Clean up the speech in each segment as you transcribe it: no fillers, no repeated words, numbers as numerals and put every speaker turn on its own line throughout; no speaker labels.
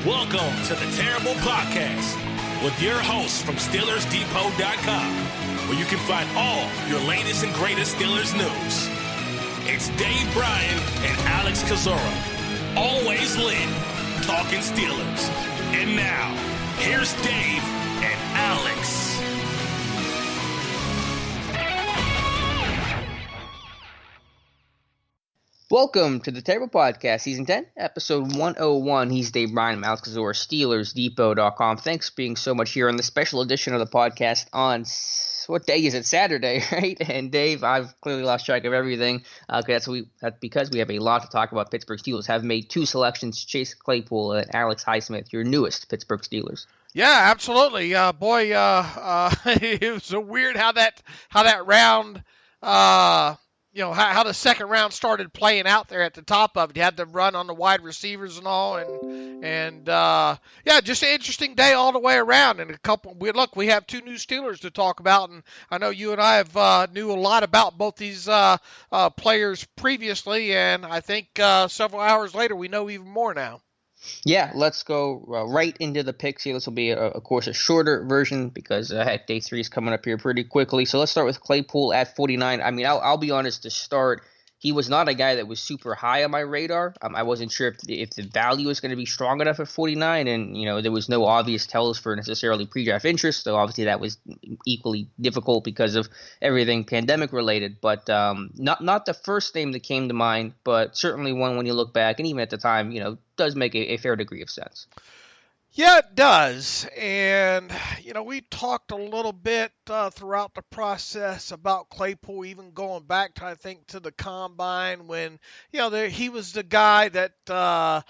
Welcome to the Terrible Podcast with your hosts from SteelersDepot.com, where you can find all your latest and greatest Steelers news. It's Dave Bryan and Alex Kozora, always lit, talking Steelers. And now, here's Dave and Alex.
Welcome to the Terrible Podcast, Season 10, Episode 101. He's Dave Bryan, I'm Alex Kozora, SteelersDepot.com. Thanks for being so much here on the special edition of the podcast on, what day is it? Saturday, right? And Dave, I've clearly lost track of everything. That's because we have a lot to talk about. Pittsburgh Steelers have made two selections, Chase Claypool and Alex Highsmith, your newest Pittsburgh Steelers.
Yeah, absolutely. It was so weird how that round, how the second round started playing out there at the top of it. You had to run on the wide receivers and all, and just an interesting day all the way around. And we have two new Steelers to talk about, and I know you and I have knew a lot about both these players previously, and I think several hours later we know even more now.
Yeah, let's go right into the picks here. This will be, of course, a shorter version because day 3 is coming up here pretty quickly. So let's start with Claypool at 49. I mean, I'll be honest to start. He was not a guy that was super high on my radar. I wasn't sure if the value was going to be strong enough at 49, and there was no obvious tells for necessarily pre-draft interest. So obviously that was equally difficult because of everything pandemic related. But not the first name that came to mind, but certainly one when you look back, and even at the time, does make a fair degree of sense.
Yeah, it does. And, we talked a little bit throughout the process about Claypool, even going back to, I think, to the Combine when, he was the guy that, there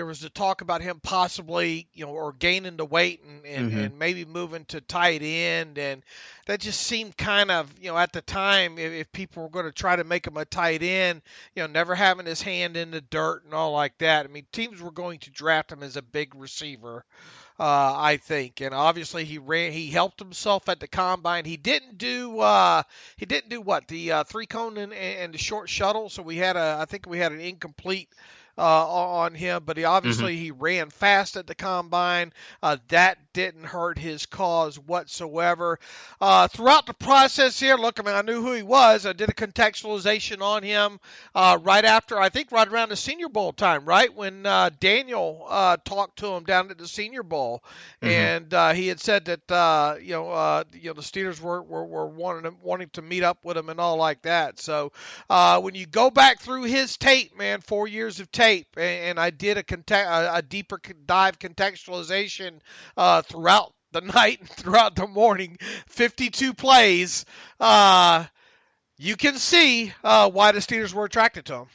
was the talk about him possibly, or gaining the weight and maybe moving to tight end. And that just seemed kind of, at the time, if people were going to try to make him a tight end, never having his hand in the dirt and all like that. I mean, teams were going to draft him as a big receiver, I think. And obviously he helped himself at the Combine. He didn't do what? The three cone and the short shuttle. So I think we had an incomplete on him, but he ran fast at the Combine. That didn't hurt his cause whatsoever. Throughout the process here, I knew who he was. I did a contextualization on him right around the Senior Bowl time, right when Daniel talked to him down at the Senior Bowl, and he had said that the Steelers were wanting to meet up with him and all like that. So when you go back through his tape, man, 4 years of tape, and I did a deeper dive contextualization throughout the night and throughout the morning, 52 plays, you can see why the Steelers were attracted to him.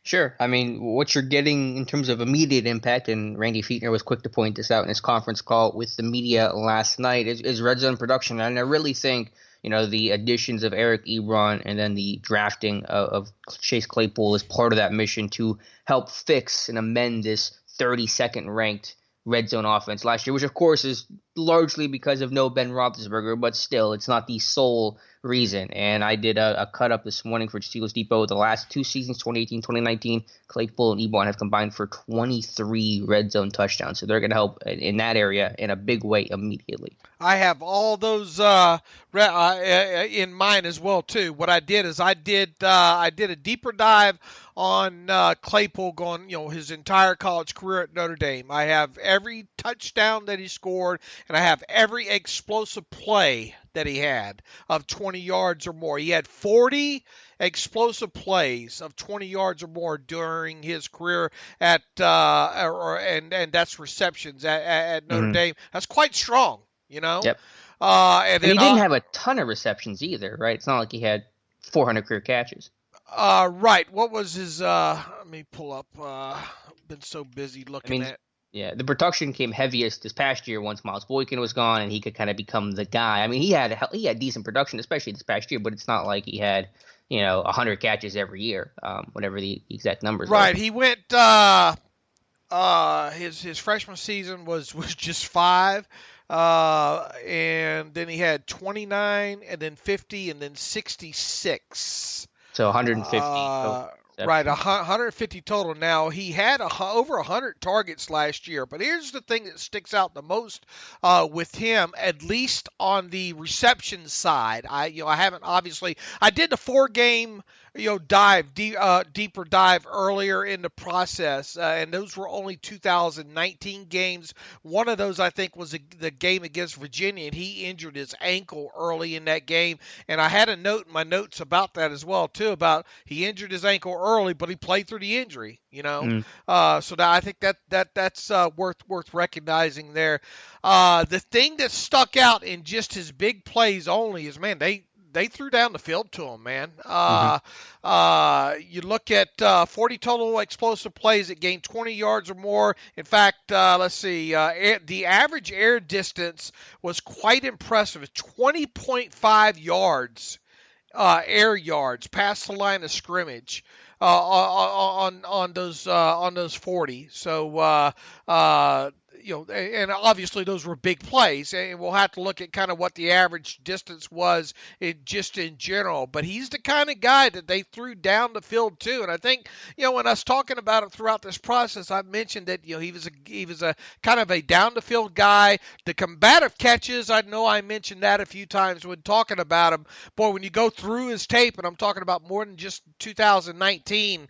Sure. I mean, what you're getting in terms of immediate impact, and Randy Fichtner was quick to point this out in his conference call with the media last night, is red zone production. And I really think the additions of Eric Ebron and then the drafting of Chase Claypool is part of that mission to help fix and amend this 32nd ranked red zone offense last year, which of course is largely because of no Ben Roethlisberger, but still, it's not the sole reason. And I did a cut up this morning for Steelers Depot. The last two seasons, 2018, 2019, Claypool and Ebron have combined for 23 red zone touchdowns. So they're going to help in that area in a big way immediately.
I have all those in mind as well too. What I did is I did a deeper dive on Claypool going, his entire college career at Notre Dame. I have every touchdown that he scored, and I have every explosive play that he had of 20 yards or more. He had 40 explosive plays of 20 yards or more during his career at and that's receptions at Notre Dame. That's quite strong,
Yep.
And
he didn't have a ton of receptions either, right? It's not like he had 400 career catches.
Right. What was his? Let me pull up. Been so busy looking at.
Yeah, the production came heaviest this past year once Miles Boykin was gone, and he could kind of become the guy. I mean, he had decent production, especially this past year, but it's not like he had 100 catches every year, whatever the exact numbers.
Right.
Are.
He went. His freshman season was just 5. And then he had 29, and then 50, and then 66.
So 150.
Right, 150 total. Now, he had over 100 targets last year, but here's the thing that sticks out the most with him, at least on the reception side. I haven't obviously. I did the 4-game deeper dive earlier in the process, and those were only 2019 games. One of those, I think, was the game against Virginia, and he injured his ankle early in that game. And I had a note in my notes about that as well, too, about he injured his ankle early, but he played through the injury, So I think that's worth recognizing there. The thing that stuck out in just his big plays only is, man, they threw down the field to him, man. You look at 40 total explosive plays that gained 20 yards or more. In fact, let's see, the average air distance was quite impressive, 20.5 yards, air yards past the line of scrimmage on those 40. So and obviously those were big plays, and we'll have to look at kind of what the average distance was just in general. But he's the kind of guy that they threw down the field too. And I think, when us talking about it throughout this process, I've mentioned that he was a kind of a down the field guy. The combative catches, I know I mentioned that a few times when talking about him. Boy, when you go through his tape, and I'm talking about more than just 2019,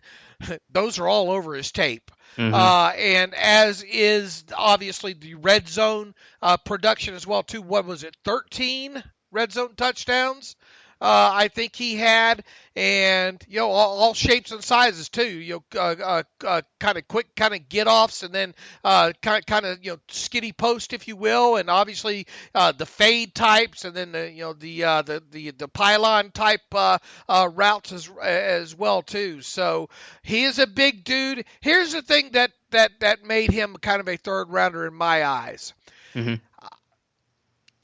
those are all over his tape. And as is obviously the red zone production as well too. What was it? 13 red zone touchdowns. I think he had, and all shapes and sizes too. Kind of quick, kind of get offs, and then kind of skiddy post, if you will, and obviously the fade types, and then the pylon type routes as well too. So he is a big dude. Here's the thing that made him kind of a third rounder in my eyes.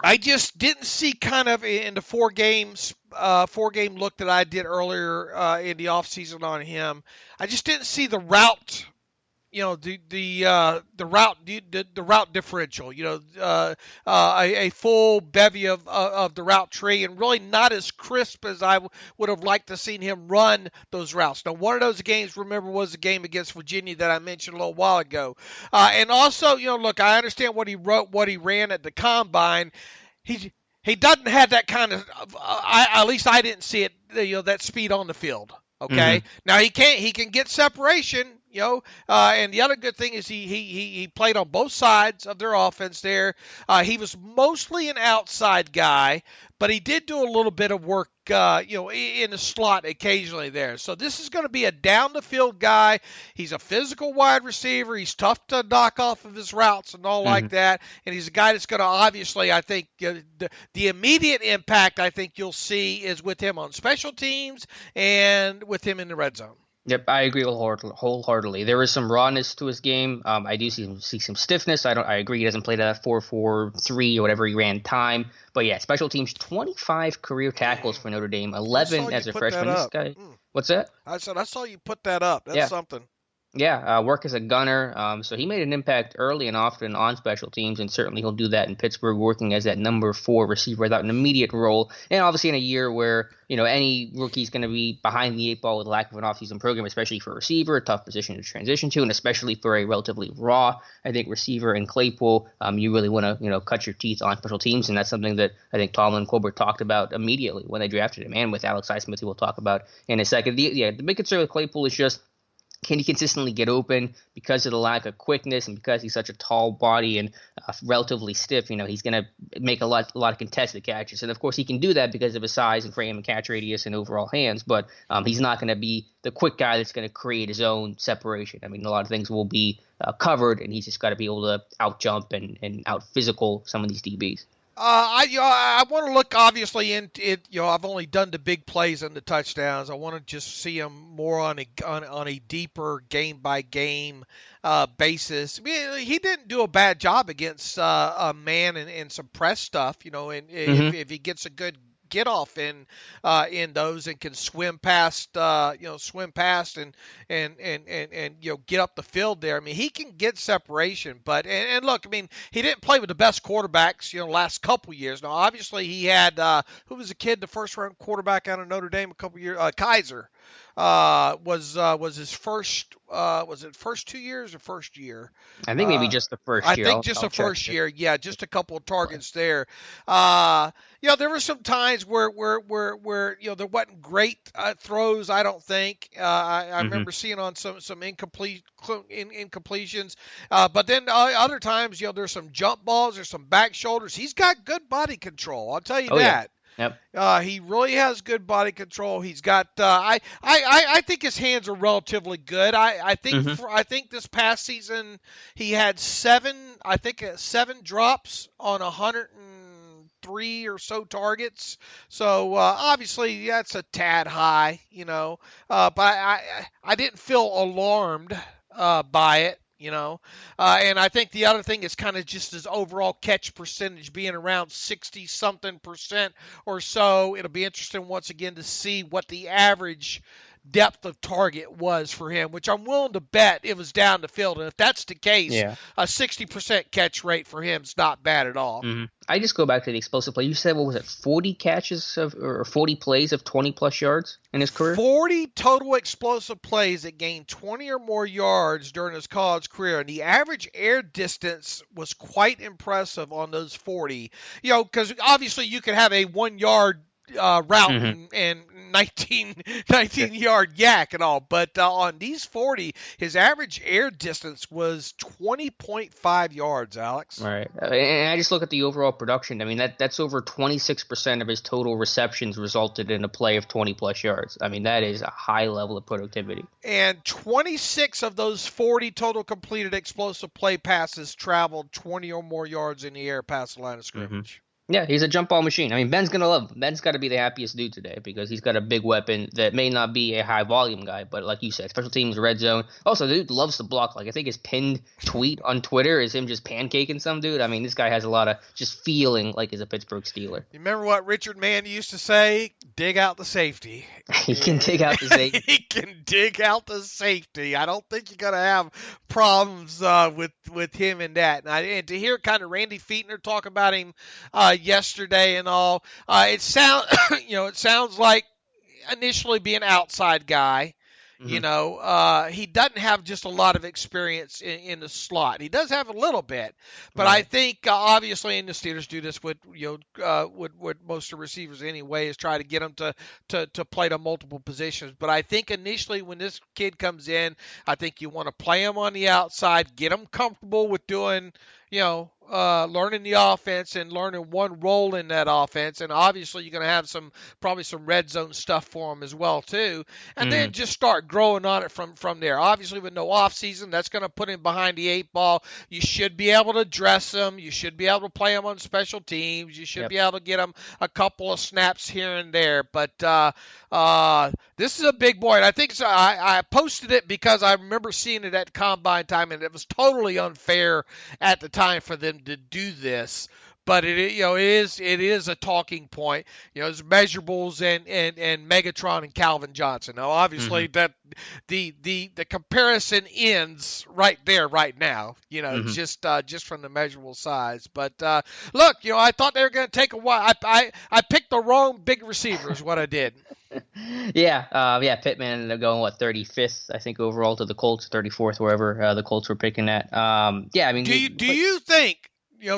I just didn't see kind of in the 4-game look that I did earlier in the offseason on him. I just didn't see the route, the route differential, a full bevy of the route tree, and really not as crisp as I would have liked to seen him run those routes. Now, one of those games, remember, was the game against Virginia that I mentioned a little while ago. And also, look, I understand what he ran at the combine. He doesn't have that kind of, at least I didn't see it, that speed on the field. Okay. Now he can get separation, and the other good thing is he played on both sides of their offense there. He was mostly an outside guy, but he did do a little bit of work, in the slot occasionally there. So this is going to be a down the field guy. He's a physical wide receiver. He's tough to knock off of his routes and all like that. And he's a guy that's going to obviously, I think, the immediate impact I think you'll see is with him on special teams and with him in the red zone.
Yep, I agree wholeheartedly. There is some rawness to his game. I do see some stiffness. I agree he doesn't play that 4-4-3 or whatever he ran time. But yeah, special teams, 25 career tackles for Notre Dame, 11 as a freshman. This guy, what's that?
I saw you put that up. That's something.
Yeah, work as a gunner. So he made an impact early and often on special teams, and certainly he'll do that in Pittsburgh, working as that number 4 receiver without an immediate role. And obviously in a year where, any rookie's going to be behind the 8 ball with lack of an offseason program, especially for a receiver, a tough position to transition to, and especially for a relatively raw, I think, receiver in Claypool, you really want to, cut your teeth on special teams, and that's something that I think Tomlin and Colbert talked about immediately when they drafted him, and with Alex Highsmith, who we'll talk about in a second. The big concern with Claypool is just, can he consistently get open because of the lack of quickness and because he's such a tall body and relatively stiff? He's going to make a lot of contested catches. And, of course, he can do that because of his size and frame and catch radius and overall hands. But he's not going to be the quick guy that's going to create his own separation. I mean, a lot of things will be covered, and he's just got to be able to out-jump and out-physical some of these DBs.
I want to look obviously into it. I've only done the big plays and the touchdowns. I want to just see him more on a deeper game by game basis. I mean, he didn't do a bad job against a man and some press stuff. And if he gets a good get off in those and can swim past and get up the field there. I mean, he can get separation, but and look, I mean, he didn't play with the best quarterbacks, last couple years. Now, obviously, he had who was the kid, the first round quarterback out of Notre Dame a couple years, Kaiser. was his first. Was it first 2 years or first year?
I think maybe just the first year.
I think just the first year. Yeah, just a couple of targets there. There were some times where there wasn't great throws. I don't think. I remember seeing on some incompletions. But then other times, there's some jump balls, there's some back shoulders. He's got good body control. I'll tell you that.
Yeah. Yep.
He really has good body control. He's got. I think his hands are relatively good. I think this past season he had seven drops on 103 or so targets. So obviously that's a tad high, But I didn't feel alarmed by it. And I think the other thing is kind of just his overall catch percentage being around 60-something% or so. It'll be interesting once again to see what the average depth of target was for him, which I'm willing to bet it was down the field. And if that's the case, a 60% catch rate for him is not bad at all.
I just go back to the explosive play. You said, 40 catches or 40 plays of 20-plus yards in his career?
40 total explosive plays that gained 20 or more yards during his college career. And the average air distance was quite impressive on those 40. Because obviously you could have a 1-yard route and 19-yard yak and all. But on these 40, his average air distance was 20.5 yards, Alex.
Right. And I just look at the overall production. I mean, that's over 26% of his total receptions resulted in a play of 20-plus yards. I mean, that is a high level of productivity.
And 26 of those 40 total completed explosive play passes traveled 20 or more yards in the air past the line of scrimmage.
Yeah, he's a jump ball machine. I mean, Ben's going to love him. Ben's got to be the happiest dude today because he's got a big weapon that may not be a high volume guy, but like you said, special teams, red zone. Also, the dude loves to block. Like, I think his pinned tweet on Twitter is him just pancaking some dude. I mean, this guy has a lot of just feeling like he's a Pittsburgh Steeler.
You remember what Richard Mann used to say? Dig out the safety.
He can dig out the safety.
He can dig out the safety. I don't think you're going to have problems with him in that. And to hear kind of Randy Fichtner talk about him yesterday and all, it sounds like initially being an outside guy. He doesn't have just a lot of experience in the slot. He does have a little bit, but I think obviously, and the Steelers do this with most of the receivers anyway, is try to get them to play to multiple positions. But I think initially when this kid comes in, I think you want to play him on the outside, get him comfortable with doing, learning the offense and learning one role in that offense. And obviously you're going to have probably some red zone stuff for him as well too. And then just start growing on it from there. Obviously with no off season, that's going to put him behind the 8 ball. You should be able to dress him. You should be able to play him on special teams. You should be able to get him a couple of snaps here and there. But this is a big boy. And I think I posted it because I remember seeing it at combine time, and it was totally unfair at the time for them to do this. But it is a talking point. There's measurables and Megatron and Calvin Johnson. Now, obviously, that the comparison ends right there, right now. Just from the measurable size. But look, I thought they were going to take a while. I picked the wrong big receiver, is what I did.
Pittman ended up going 35th, I think, overall to the Colts, 34th, wherever the Colts were picking at. Do
you think?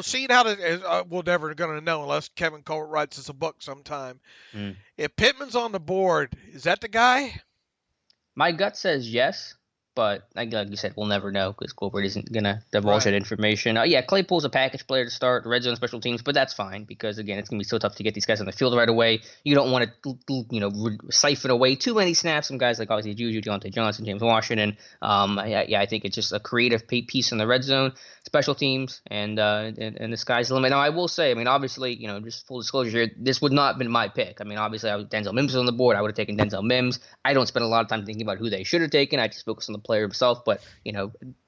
Seeing how we're never going to know unless Kevin Colbert writes us a book sometime. If Pittman's on the board, is that the guy?
My gut says yes, but like you said, we'll never know because Colbert isn't going to divulge that information. Claypool's a package player to start, red zone special teams, but that's fine because, again, it's going to be so tough to get these guys on the field right away. You don't want to, siphon away too many snaps from guys like obviously Juju, Deontay Johnson, James Washington. I think it's just a creative piece in the red zone, special teams, and the sky's the limit. Now, I will say, obviously, just full disclosure here, this would not have been my pick. Obviously, Denzel Mims was on the board. I would have taken Denzel Mims. I don't spend a lot of time thinking about who they should have taken. I just focus on the player himself, but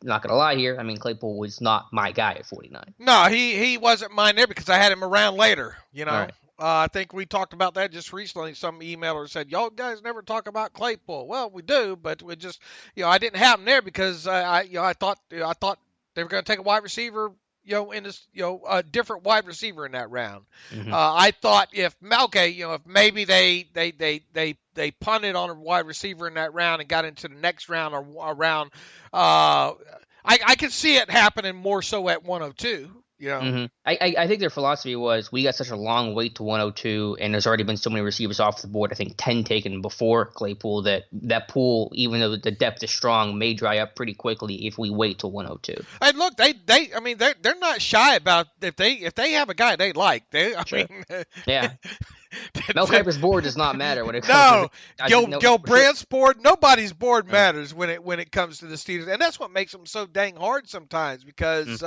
not gonna lie here. Claypool was not my guy at 49.
No, he wasn't mine there because I had him around later.
Right.
I think we talked about that just recently. Some emailer said, "Y'all guys never talk about Claypool." Well, we do, but we just I didn't have him there because I thought they were going to take a wide receiver. In this, a different wide receiver in that round. I thought if maybe they they punted on a wide receiver in that round and got into the next round or round. I could see it happening more so at 102. You know,
I think their philosophy was we got such a long wait to 102, and there's already been so many receivers off the board. I think 10 taken before Claypool. That pool, even though the depth is strong, may dry up pretty quickly if we wait till 102.
And look, they're not shy about if they have a guy they like.
Yeah. Mel Kiper's board does not matter when it comes
to Gil Brandt's board. Nobody's board matters when it comes to the Steelers, and that's what makes them so dang hard sometimes because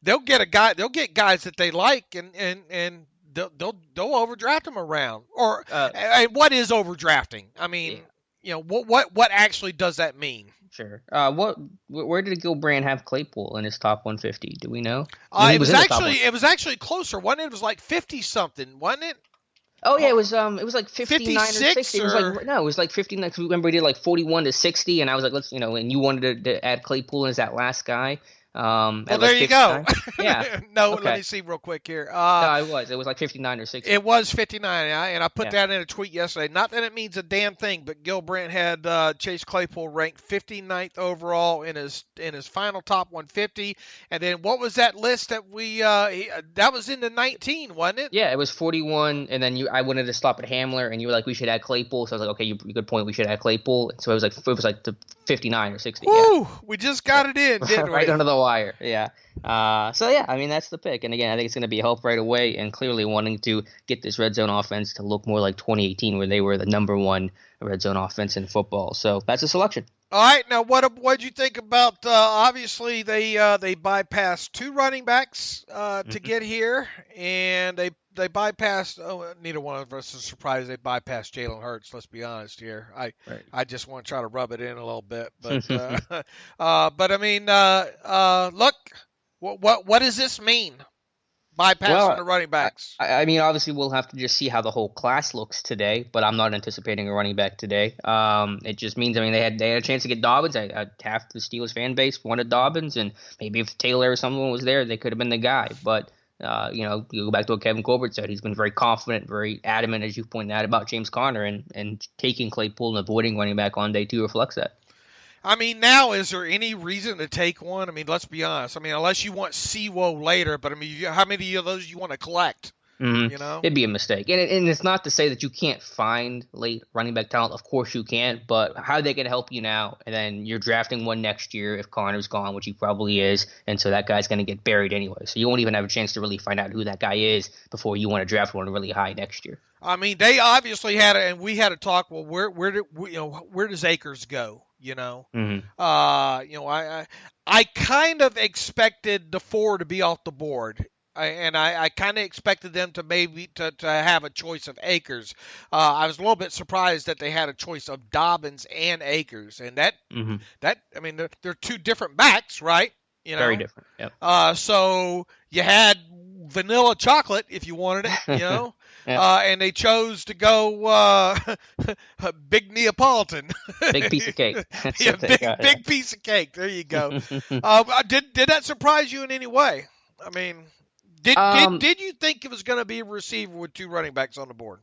they'll get guys that they like and they'll overdraft them around. Or and what is overdrafting? I mean, what actually does that mean?
Sure. Where did Gil Brandt have Claypool in his top 150? Do we know?
It was actually closer, wasn't it? It was like 50 something, wasn't it?
Oh yeah, it was like 59 or 60. It was like 59. Cause remember we did like 41 to 60, and I was like, and you wanted to add Claypool as that last guy.
Well, there you go.
Yeah.
No, okay. Let me see real quick here.
No, it was like 59 or 60.
It was 59, and I put that in a tweet yesterday. Not that it means a damn thing, but Gil Brandt had Chase Claypool ranked 59th overall in his final top 150. And then what was that list that that was in the 19, wasn't it?
Yeah, it was 41, and then I wanted to stop at Hamler, and you were like, we should add Claypool. So I was like, okay, good point. We should add Claypool. So it was like the 59 or 60.
Woo!
Yeah.
We just got it in, didn't we?
Right under the wire. Yeah. So yeah, I mean that's the pick, and again, I think it's going to be a help right away, and clearly wanting to get this red zone offense to look more like 2018, where they were the number one red zone offense in football. So that's a selection.
All right, now what'd you think about? Obviously, they bypassed two running backs to get here, and they bypassed. Oh, neither one of us is surprised they bypassed Jalen Hurts. Let's be honest here. I just want to try to rub it in a little bit, but but I mean, look, what does this mean? Bypassing the running backs.
I mean, obviously, we'll have to just see how the whole class looks today, but I'm not anticipating a running back today. It just means, I mean, they had a chance to get Dobbins. Half the Steelers fan base wanted Dobbins, and maybe if Taylor or someone was there, they could have been the guy. But, you go back to what Kevin Colbert said. He's been very confident, very adamant, as you pointed out, about James Conner, and taking Claypool and avoiding running back on day two reflects that.
I mean, now, is there any reason to take one? I mean, let's be honest. I mean, unless you want Siwo later, but I mean, how many of those you want to collect?
Mm-hmm. It'd be a mistake. And it's not to say that you can't find late running back talent. Of course you can, but how are they going to help you now? And then you're drafting one next year if Connor's gone, which he probably is. And so that guy's going to get buried anyway. So you won't even have a chance to really find out who that guy is before you want to draft one really high next year.
I mean, they obviously had it, and we had a talk. Well, where does Akers go?
Mm-hmm.
I kind of expected the 4 to be off the board. I kind of expected them to maybe to have a choice of Akers. I was a little bit surprised that they had a choice of Dobbins and Akers, and that I mean they're two different backs, right?
Very different.
Yep. So you had vanilla chocolate if you wanted it, Yeah. And they chose to go big Neapolitan.
Big piece of cake.
Big piece of cake. There you go. Did that surprise you in any way? I mean, did you think it was going to be a receiver with two running backs on the board?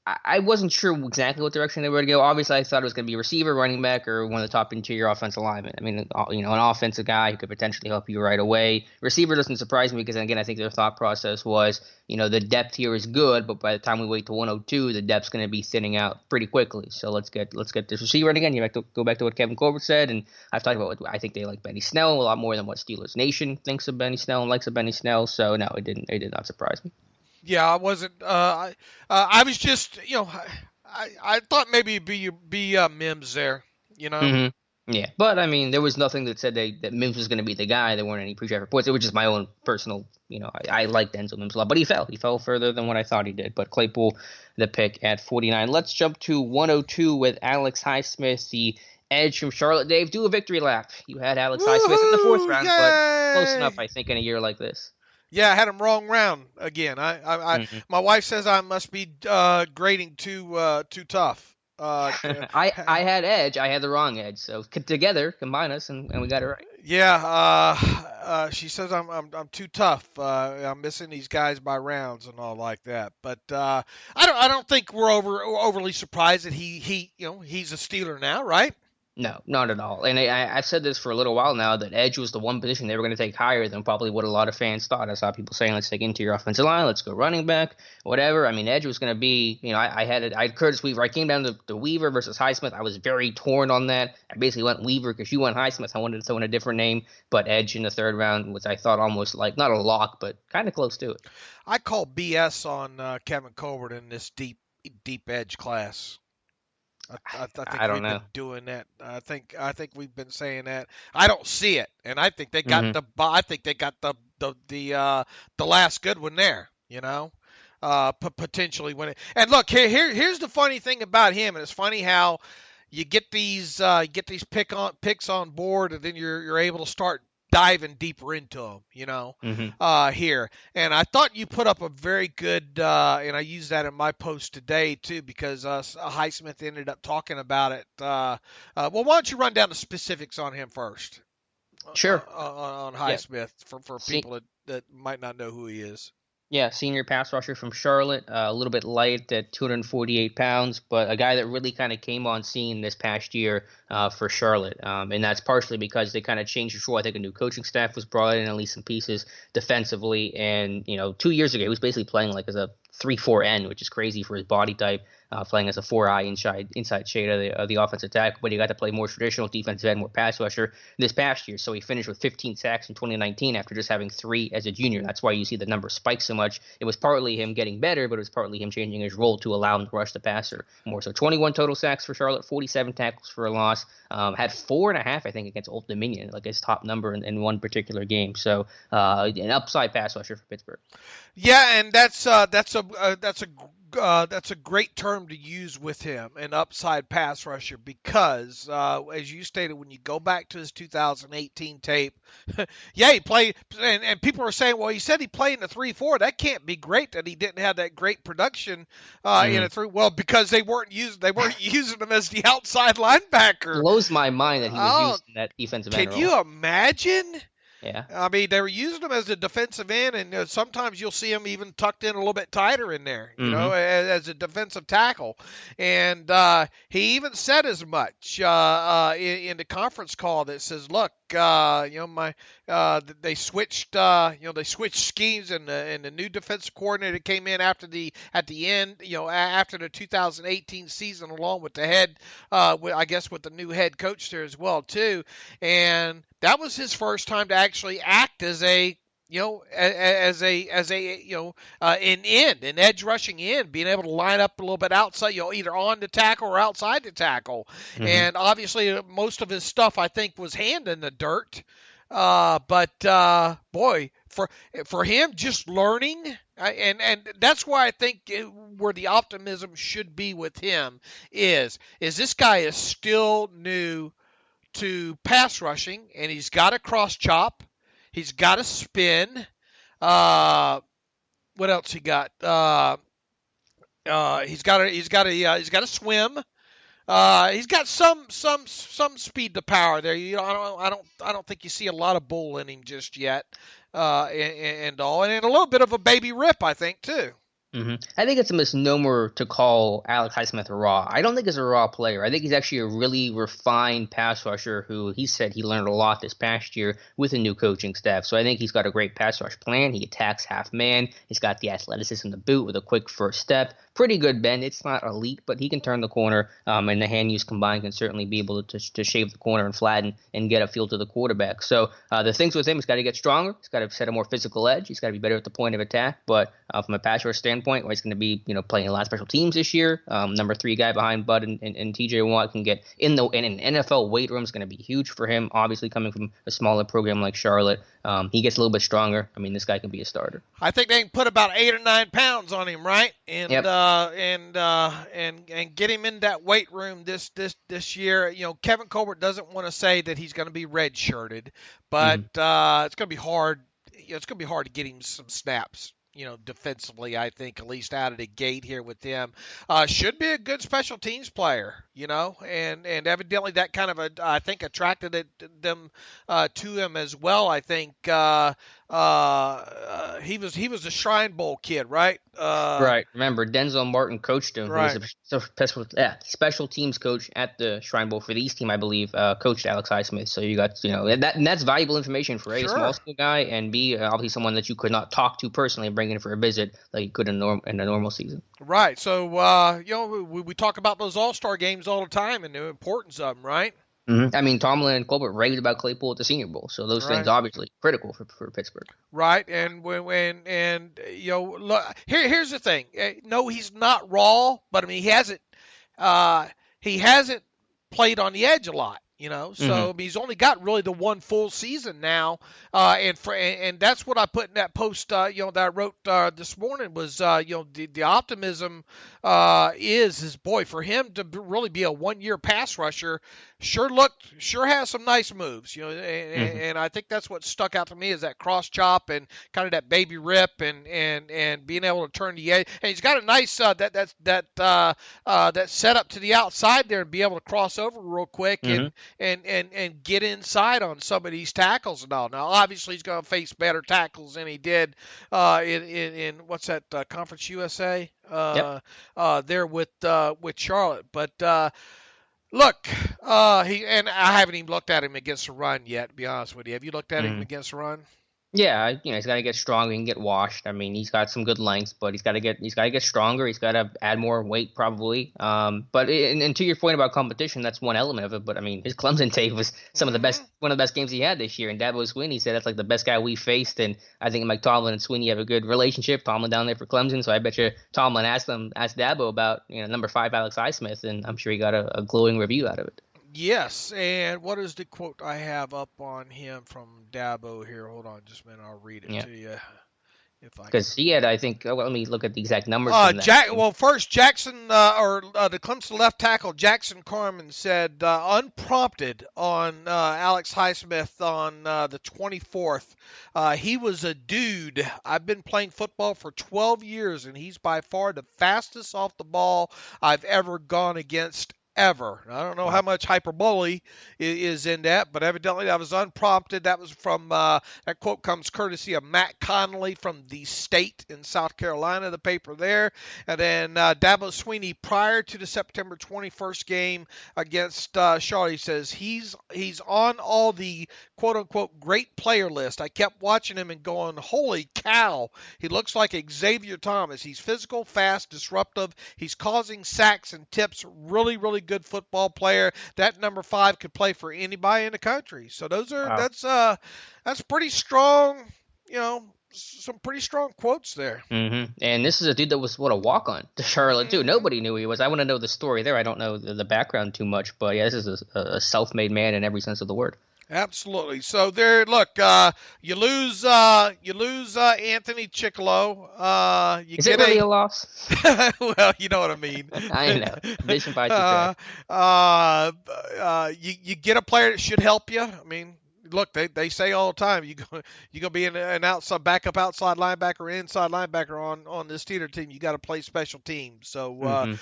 I wasn't sure exactly what direction they were going to go. Obviously, I thought it was going to be a receiver, running back, or one of the top interior offensive linemen. I mean, an offensive guy who could potentially help you right away. Receiver doesn't surprise me because, again, I think their thought process was, the depth here is good, but by the time we wait to 102, the depth's going to be thinning out pretty quickly. So let's get this receiver. And again, you have to go back to what Kevin Colbert said, and I've talked about I think they like Benny Snell a lot more than what Steelers Nation thinks of Benny Snell and likes of Benny Snell. So no, it did not surprise me.
Yeah, I wasn't. I was just, I thought maybe it'd be Mims there,
Mm-hmm. Yeah, but I mean, there was nothing that said that Mims was going to be the guy. There weren't any pre-draft reports. It was just my own personal. I liked Denzel Mims a lot, but he fell. He fell further than what I thought he did. But Claypool, the pick at 49. Let's jump to 102 with Alex Highsmith, the edge from Charlotte. Dave, do a victory lap. You had Alex Highsmith in the fourth round, but close enough, I think, in a year like this.
Yeah, I had him wrong round again. My wife says I must be grading too tough.
I had edge. I had the wrong edge. So together, combine us, and we got it right.
Yeah. She says I'm too tough. I'm missing these guys by rounds and all like that. But I don't think we're overly surprised that he's a Steeler now, right?
No, not at all. And I've said this for a little while now that edge was the one position they were going to take higher than probably what a lot of fans thought. I saw people saying, let's take interior offensive line, let's go running back, whatever. I mean, edge was going to be, I had Curtis Weaver. I came down to Weaver versus Highsmith. I was very torn on that. I basically went Weaver because you went Highsmith. I wanted to throw in a different name, but edge in the third round, which I thought almost like not a lock, but kind of close to it.
I call BS on Kevin Colbert in this deep edge class. I think
I don't
we've
know.
been doing that. I think we've been saying that. I don't see it, and I think they got the last good one there. Potentially win it. And look, here's the funny thing about him, and it's funny how you get these picks on board, and then you're able to start diving deeper into them, here. And I thought you put up a very good, and I used that in my post today too, because Highsmith ended up talking about it. Well, why don't you run down the specifics on him first?
Sure.
On Highsmith for people that might not know who he is.
Yeah, senior pass rusher from Charlotte, a little bit light at 248 pounds, but a guy that really kind of came on scene this past year for Charlotte. And that's partially because they kind of changed the role. I think a new coaching staff was brought in, at least some pieces defensively. And, 2 years ago, he was basically playing like as a 3-4 which is crazy for his body type, playing as a 4-eye inside shade of the offensive tackle. But he got to play more traditional defensive end, more pass rusher this past year. So he finished with 15 sacks in 2019 after just having 3 as a junior. That's why you see the number spike so much. It was partly him getting better, but it was partly him changing his role to allow him to rush the passer more. So 21 total sacks for Charlotte, 47 tackles for a loss, had 4.5, I think, against Old Dominion, like his top number in one particular game. So an upside pass rusher for Pittsburgh.
Yeah, and that's a great term to use with him, an upside pass rusher, because as you stated, when you go back to his 2018 tape, yeah, he played, and people are saying, well, he said he played in a 3-4. That can't be great that he didn't have that great production in a 3. Well, because they weren't using him as the outside linebacker.
It blows my mind that he was used in that defensive end role.
Can you imagine?
Yeah.
I mean, they were using him as a defensive end, and sometimes you'll see him even tucked in a little bit tighter in there, as a defensive tackle. And he even said as much in the conference call that says, "Look, they switched schemes, and the new defensive coordinator came in at the end, after the 2018 season, along with the head, I guess with the new head coach there as well too, and." That was his first time to actually act as an edge rushing end, being able to line up a little bit outside, either on the tackle or outside the tackle. Mm-hmm. And obviously most of his stuff, I think, was hand in the dirt. But boy, for him just learning, and that's why I think where the optimism should be with him is this guy is still new to pass rushing, and he's got a cross chop, he's got a spin. What else he got? He's got a swim. He's got some speed to power there. I don't think you see a lot of bull in him just yet. And a little bit of a baby rip, I think, too.
Mm-hmm. I think it's a misnomer to call Alex Highsmith raw. I don't think he's a raw player. I think he's actually a really refined pass rusher who he said he learned a lot this past year with a new coaching staff. So I think he's got a great pass rush plan. He attacks half man. He's got the athleticism to boot with a quick first step. Pretty good bend. It's not elite, but he can turn the corner, and the hand use combined can certainly be able to shave the corner and flatten and get a feel to the quarterback. So the things with him, he's got to get stronger. He's got to set a more physical edge. He's got to be better at the point of attack. But from a pass rush standpoint, he's going to be playing a lot of special teams this year. Number 3 guy behind Bud and TJ Watt can get in an NFL weight room is going to be huge for him. Obviously, coming from a smaller program like Charlotte, he gets a little bit stronger. I mean, this guy can be a starter.
I think they can put about 8 or 9 pounds on him, right? And
yep.
And get him in that weight room this year. Kevin Colbert doesn't want to say that he's going to be red-shirted, but it's going to be hard. It's going to be hard to get him some snaps. defensively, I think, at least out of the gate here with them. Should be a good special teams player, and evidently that kind of, I think, attracted them to him as well. I think he was a Shrine Bowl kid, right?
Right. Remember, Denzel Martin coached him.
Right.
He was a special teams coach at the Shrine Bowl for the East team, I believe. Coached Alex Highsmith. So you got, and that's valuable information for A, small school guy, and B, obviously someone that you could not talk to personally and bring in for a visit like you could in a normal season.
Right. So we talk about those All-Star games all the time and the importance of them, right?
Mm-hmm. I mean, Tomlin and Colbert raved about Claypool at the Senior Bowl, so those things obviously critical for Pittsburgh.
Right, and look, here's the thing. No, he's not raw, but I mean he hasn't played on the edge a lot. So he's only got really the one full season now, and that's what I put in that post, that I wrote this morning was, the optimism is boy, for him to really be a 1-year pass rusher. Sure has some nice moves, and I think that's what stuck out to me is that cross chop and kind of that baby rip and being able to turn the edge. And he's got a nice that setup to the outside there and be able to cross over real quick and get inside on some of these tackles and all. Now, obviously, he's going to face better tackles than he did in what's that, Conference USA there with Charlotte, but. Look, I haven't even looked at him against the run yet, to be honest with you. Have you looked at him against the run?
Yeah, he's got to get stronger and get washed. I mean, he's got some good lengths, but he's got to get stronger. He's got to add more weight probably. But to your point about competition, that's one element of it. But I mean, his Clemson tape was one of the best games he had this year. And Dabo Swinney said that's like the best guy we faced. And I think Mike Tomlin and Swinney have a good relationship. Tomlin down there for Clemson, so I bet you Tomlin asked Dabo about number 5 Alex Highsmith, and I'm sure he got a glowing review out of it.
Yes, and what is the quote I have up on him from Dabo here? Hold on just a minute, I'll read it to you.
Because he had, I think, let me look at the exact numbers.
First, Jackson, the Clemson left tackle, Jackson Carman, said unprompted on Alex Highsmith on the 24th. He was a dude. I've been playing football for 12 years, and he's by far the fastest off the ball I've ever gone against. Ever. I don't know how much hyperbole is in that, but evidently that was unprompted. That was from, that quote comes courtesy of Matt Connolly from The State in South Carolina, the paper there. And then Dabo Swinney, prior to the September 21st game against Charlotte, he says he's on all the quote-unquote great player list. I kept watching him and going, holy cow, he looks like Xavier Thomas. He's physical, fast, disruptive. He's causing sacks and tips. Really, really good football player. That number 5 could play for anybody in the country. So that's pretty strong, some pretty strong quotes there.
And this is a dude that was a walk-on to Charlotte too. Nobody knew he was. I want to know the story there. I don't know the background too much, but yeah, this is a self-made man in every sense of the word.
Absolutely. So there, look, you lose Anthony Chickalo.
Is it really a loss?
Well, you know what I mean.
I know. Addition by
you get a player that should help you. I mean, look, they say all the time you gonna be an outside backup outside linebacker or inside linebacker on this Steelers team. You got to play special teams. So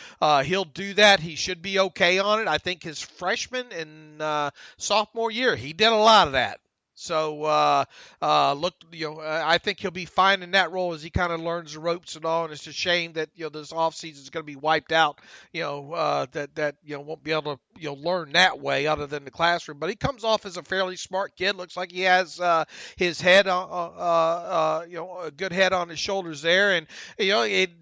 he'll do that. He should be okay on it. I think his freshman and sophomore year he did a lot of that. So I think he'll be fine in that role as he kind of learns the ropes and all. And it's a shame that this offseason is going to be wiped out. That won't be able to learn that way other than the classroom. But he comes off as a fairly smart kid. Looks like he has his head a good head on his shoulders there. And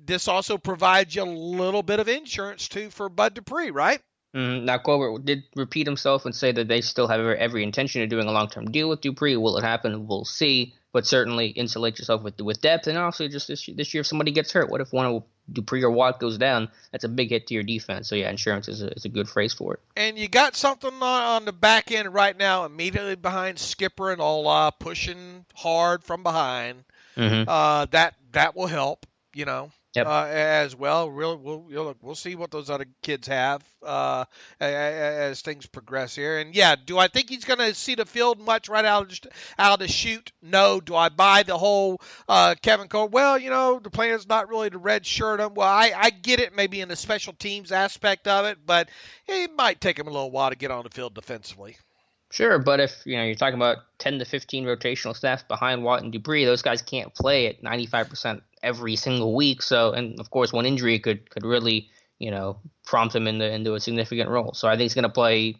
this also provides you a little bit of insurance too for Bud Dupree, right?
Now, Colbert did repeat himself and say that they still have every intention of doing a long-term deal with Dupree. Will it happen? We'll see. But certainly insulate yourself with depth. And also just this year, if somebody gets hurt, what if one of Dupree or Watt goes down? That's a big hit to your defense. So, yeah, insurance is a good phrase for it.
And you got something on the back end right now, immediately behind Skipper and pushing hard from behind. That will help,
Yep.
As well. We'll see what those other kids have as things progress here. And yeah, do I think he's going to see the field much right out of the chute? No. Do I buy the whole Kevin Colbert? Well, the plan is not really to red shirt him. Well, I get it, maybe in the special teams aspect of it, but it might take him a little while to get on the field defensively.
Sure, but if you're talking about 10 to 15 rotational snaps behind Watt and Dupree, those guys can't play at 95% every single week. So, and of course, one injury could really prompt him into a significant role. So I think he's going to play.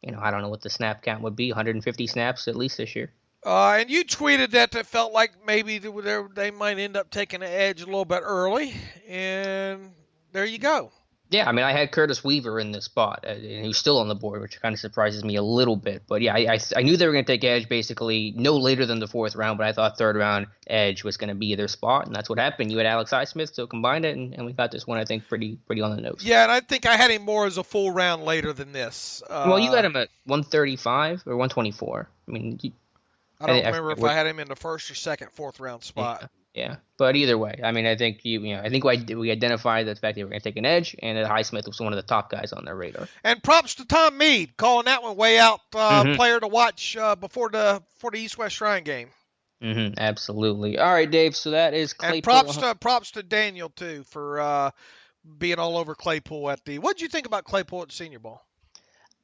I don't know what the snap count would be, 150 snaps at least this year.
And you tweeted that it felt like maybe they might end up taking the edge a little bit early, and there you go.
Yeah, I mean, I had Curtis Weaver in this spot, and he was still on the board, which kind of surprises me a little bit. But yeah, I knew they were going to take edge basically no later than the fourth round, but I thought third round edge was going to be their spot, and that's what happened. You had Alex Highsmith, so combined it, and we got this one, I think, pretty on the nose.
Yeah, and I think I had him more as a full round later than this.
Well, you had him at 135 or 124. I mean,
I don't remember if I had him in the first or second, fourth round spot.
Yeah, but either way, I mean, I think I think we identified the fact that we were going to take an edge, and that Highsmith was one of the top guys on their radar.
And props to Tom Meade calling that one way out player to watch before the East-West Shrine game.
Mm-hmm, absolutely. All right, Dave. So that is Claypool.
And props to Daniel too for being all over Claypool at the. What did you think about Claypool at the Senior Bowl?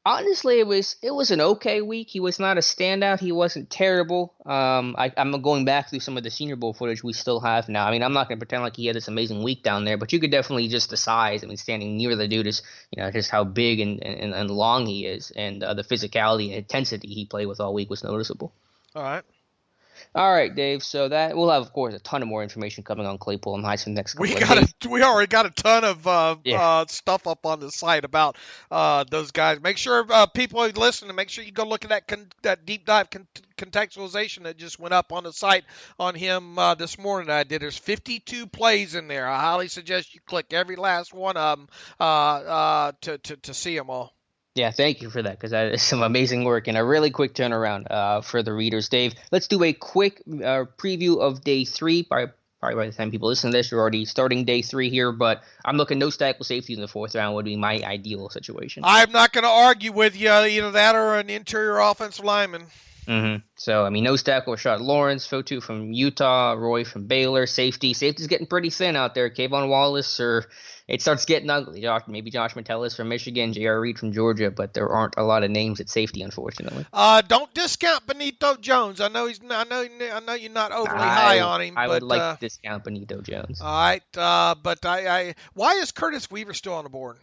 Honestly, it was an okay week. He was not a standout. He wasn't terrible. I'm going back through some of the Senior Bowl footage we still have now. I mean, I'm not going to pretend like he had this amazing week down there, but you could definitely just the size. I mean, standing near the dude is, just how big and long he is, and the physicality and intensity he played with all week was noticeable.
All right.
All right, Dave. So that we'll have, of course, a ton of more information coming on Claypool and Highsmith next couple of days.
We already got a ton of stuff up on the site about those guys. Make sure people are listening. Make sure you go look at that deep dive contextualization that just went up on the site on him this morning. I did. There's 52 plays in there. I highly suggest you click every last one of them to see them all.
Yeah, thank you for that, because that is some amazing work and a really quick turnaround for the readers. Dave, let's do a quick preview of day 3. Probably by the time people listen to this, you're already starting day 3 here, but I'm looking no tackle safety in the fourth round would be my ideal situation.
I'm not going to argue with you, either that or an interior offensive lineman.
Mm-hmm. So, I mean, nose tackle, Rashad Lawrence, Fotu from Utah, Roy from Baylor, safety's getting pretty thin out there. Kayvon Wallace, or it starts getting ugly. Maybe Josh Metellus from Michigan, J.R. Reed from Georgia, but there aren't a lot of names at safety, unfortunately.
Don't discount Benito Jones. I know you're not overly high on him.
I would like to discount Benito Jones.
All right, but why is Curtis Weaver still on the board?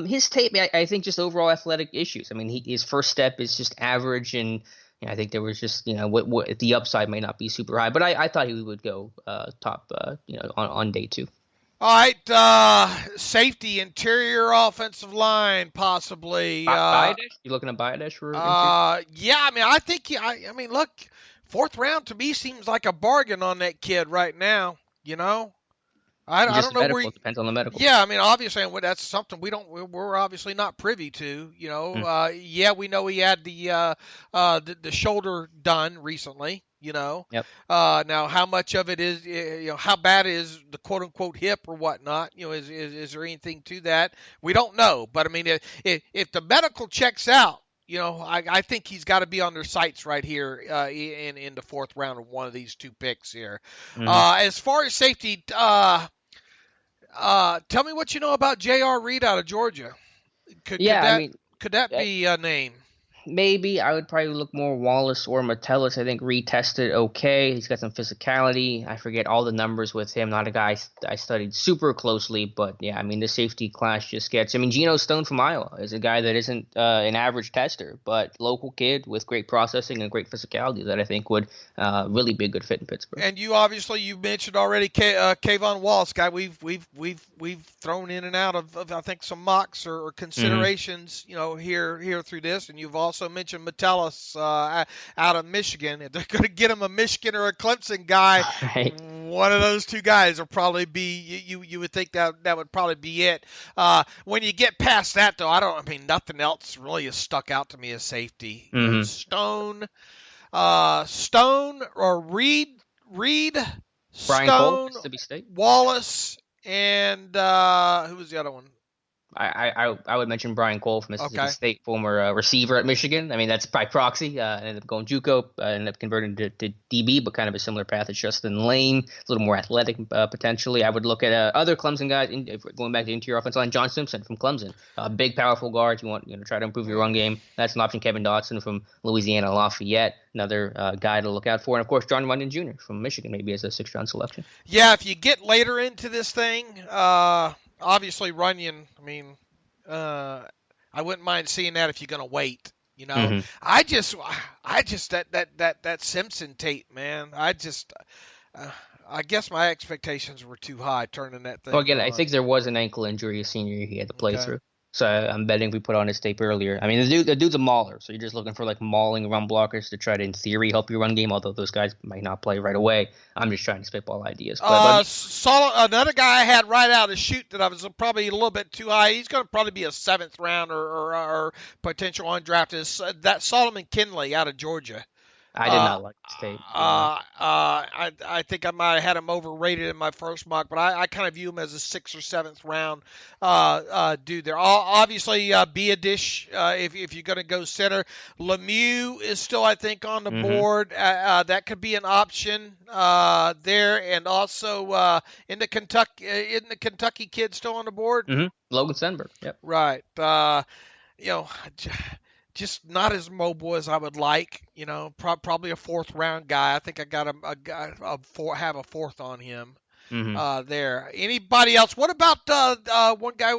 His tape, I think, just overall athletic issues. I mean, his first step is just average, and I think there was just what the upside may not be super high, but I thought he would go top on day 2.
All right, safety, interior offensive line, possibly.
Biodesh? You looking at Biodesh for?
Yeah, I mean, I think. I mean, look, fourth round to me seems like a bargain on that kid right now. I don't know where.
Depends on the medical.
Yeah, I mean, obviously, that's something we're obviously not privy to. Yeah, we know he had the shoulder done recently.
Yep.
Now, how much of it is, how bad is the quote unquote hip or whatnot? Is there anything to that? We don't know. But I mean, if the medical checks out, I think he's got to be on their sights right here in the fourth round of one of these 2 picks here. Mm-hmm. As far as safety, tell me what you know about J.R. Reed out of Georgia. Could that be a name?
Maybe I would probably look more Wallace or Metellus. I think Reed tested okay. He's got some physicality. I forget all the numbers with him. Not a guy I studied super closely, but yeah, I mean, the safety class just gets. I mean, Geno Stone from Iowa is a guy that isn't an average tester, but local kid with great processing and great physicality that I think would really be a good fit in Pittsburgh.
And you mentioned already Kayvon Wallace, guy we've thrown in and out of I think some mocks or considerations, here through this, and you've also mentioned Metellus out of Michigan. If they're going to get him a Michigan or a Clemson guy, right, one of those 2 guys will probably be. You would think that would probably be it. When you get past that, though, nothing else really has stuck out to me as safety. Mm-hmm. Stone or Reed,
Brian Cole,
Stone,
Mississippi State.
Wallace, and who was the other one?
I would mention Brian Cole from Mississippi State, former receiver at Michigan. I mean, that's by proxy. Ended up going JUCO, ended up converting to DB, but kind of a similar path as Justin Lane, a little more athletic potentially. I would look at other Clemson guys, going back to the interior offensive line. John Simpson from Clemson, big, powerful guard. You want try to improve your run game. That's an option. Kevin Dotson from Louisiana Lafayette, another guy to look out for. And, of course, John Runyon Jr. from Michigan, maybe as a sixth-round selection.
Yeah, if you get later into this thing, obviously Runyon, I mean, I wouldn't mind seeing that if you're going to wait. I just that Simpson tape, man. I guess my expectations were too high turning that thing.
Well, again, I think there was an ankle injury his senior year he had to play through. So I'm betting we put on his tape earlier. I mean, the dude's a mauler, so you're just looking for like mauling run blockers to try to, in theory, help your run game. Although those guys might not play right away. I'm just trying to spitball ideas.
Another guy I had right out of shoot that I was probably a little bit too high. He's going to probably be a 7th round or potential undrafted. That Solomon Kinley out of Georgia.
I did not like this tape.
I think I might have had him overrated in my first mock, but I kind of view him as a 6th or 7th round dude there. Obviously, Biadish, if you're going to go center. Lemieux is still, I think, on the board. That could be an option there, and also in the Kentucky kid still on the board.
Logan Stenberg. Yep.
Right. Just not as mobile as I would like, probably a 4th round guy. I think I got have a 4th on him there. Anybody else? What about one guy,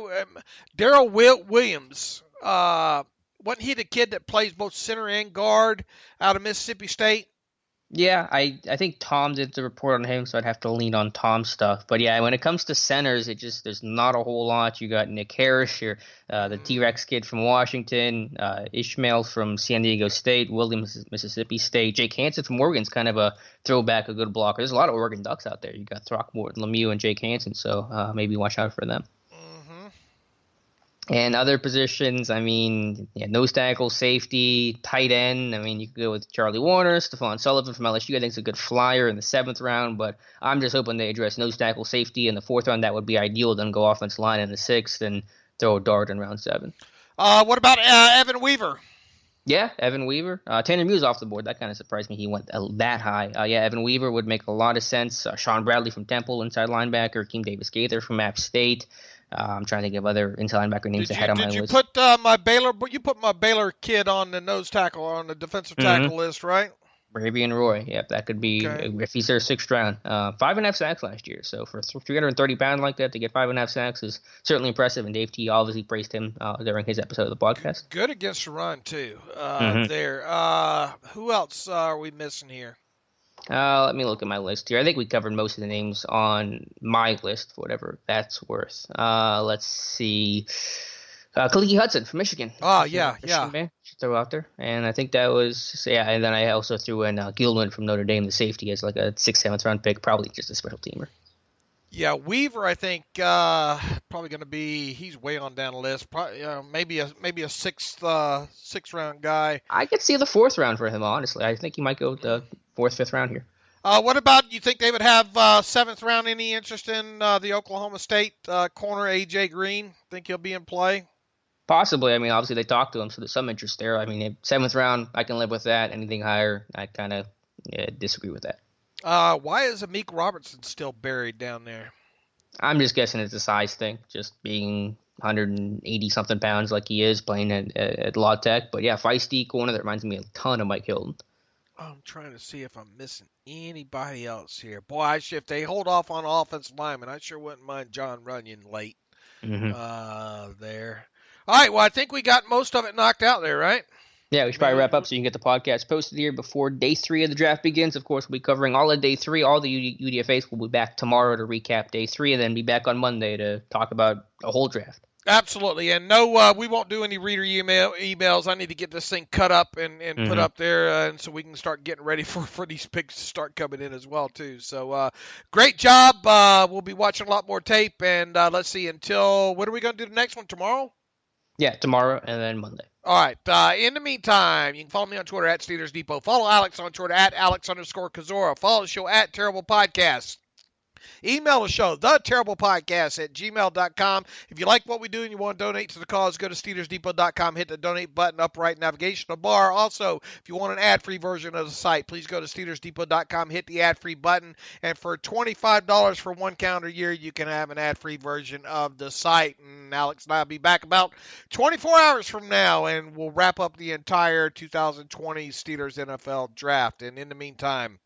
Darrell Williams? Wasn't he the kid that plays both center and guard out of Mississippi State?
Yeah, I think Tom did the report on him, so I'd have to lean on Tom's stuff. But yeah, when it comes to centers, there's not a whole lot. You got Nick Harris, the T-Rex kid from Washington, Ishmael from San Diego State, Williams, Mississippi State, Jake Hansen from Oregon's kind of a throwback, a good blocker. There's a lot of Oregon Ducks out there. You got Throckmorton, Lemieux, and Jake Hansen, so maybe watch out for them. And other positions, I mean, nose tackle, safety, tight end. I mean, you could go with Charlie Warner, Stephon Sullivan from LSU. I think it's a good flyer in the 7th round, but I'm just hoping they address nose tackle, safety in the 4th round. That would be ideal. Then go offensive line in the 6th and throw a dart in round 7.
What about Evan Weaver?
Yeah, Evan Weaver. Tanner Muse off the board. That kind of surprised me he went that high. Evan Weaver would make a lot of sense. Sean Bradley from Temple, inside linebacker. Keem Davis-Gaither from App State. I'm trying to think of other inside linebacker names ahead on my list.
Did you put my Baylor kid on the nose tackle, on the defensive tackle list, right?
Bravian Roy. Yep, that could be if he's their 6th round. 5.5 sacks last year. So for 330 pounds like that to get 5.5 sacks is certainly impressive. And Dave T obviously praised him during his episode of the podcast.
Good against the run too. There. Who else are we missing here?
Let me look at my list here. I think we covered most of the names on my list, for whatever that's worth. Let's see. Kaliki Hudson from Michigan.
Yeah.
Man, should throw out there. And I think that was, and then I also threw in Gilman from Notre Dame, the safety, as like a 6th, 7th round pick, probably just a special teamer.
Yeah, Weaver, I think probably going to be. He's way on down the list. Probably, maybe a 6th round guy.
I could see the 4th round for him. Honestly, I think he might go the 4th, 5th round here.
What about, you think they would have 7th round? Any interest in the Oklahoma State corner AJ Green? Think he'll be in play?
Possibly. I mean, obviously they talked to him, so there's some interest there. I mean, 7th round, I can live with that. Anything higher, I kind of disagree with that.
Why is Amik Robertson still buried down there?
I'm just guessing it's a size thing, just being 180-something pounds like he is, playing at La Tech. But yeah, feisty corner that reminds me a ton of Mike Hilton.
I'm trying to see if I'm missing anybody else here. Boy, if they hold off on offensive lineman, I sure wouldn't mind John Runyon late there. All right, well, I think we got most of it knocked out there, right?
Yeah, we should probably wrap up so you can get the podcast posted here before day 3 of the draft begins. Of course, we'll be covering all of day 3. All the UDFAs will be back tomorrow to recap day 3, and then be back on Monday to talk about a whole draft.
Absolutely, and no, we won't do any reader emails. I need to get this thing cut up and put up there, and so we can start getting ready for these picks to start coming in as well too. So great job. We'll be watching a lot more tape, and let's see. Until when are we going to do the next one? Tomorrow?
Yeah, tomorrow and then Monday.
All right. In the meantime, you can follow me on Twitter at Steelers Depot. Follow Alex on Twitter at Alex_Kozora. Follow the show at Terrible Podcast. Email the show, theterriblepodcast@gmail.com. If you like what we do and you want to donate to the cause, go to SteelersDepot.com, hit the donate button, upright navigational bar. Also, if you want an ad-free version of the site, please go to SteelersDepot.com, hit the ad-free button, and for $25 for 1 calendar year, you can have an ad-free version of the site. And Alex and I will be back about 24 hours from now, and we'll wrap up the entire 2020 Steelers NFL draft. And in the meantime,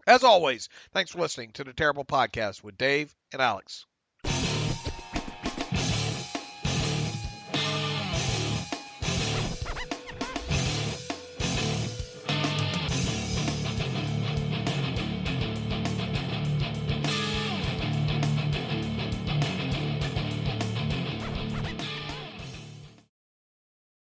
as always, thanks for listening to the Terrible Podcast with Dave and Alex.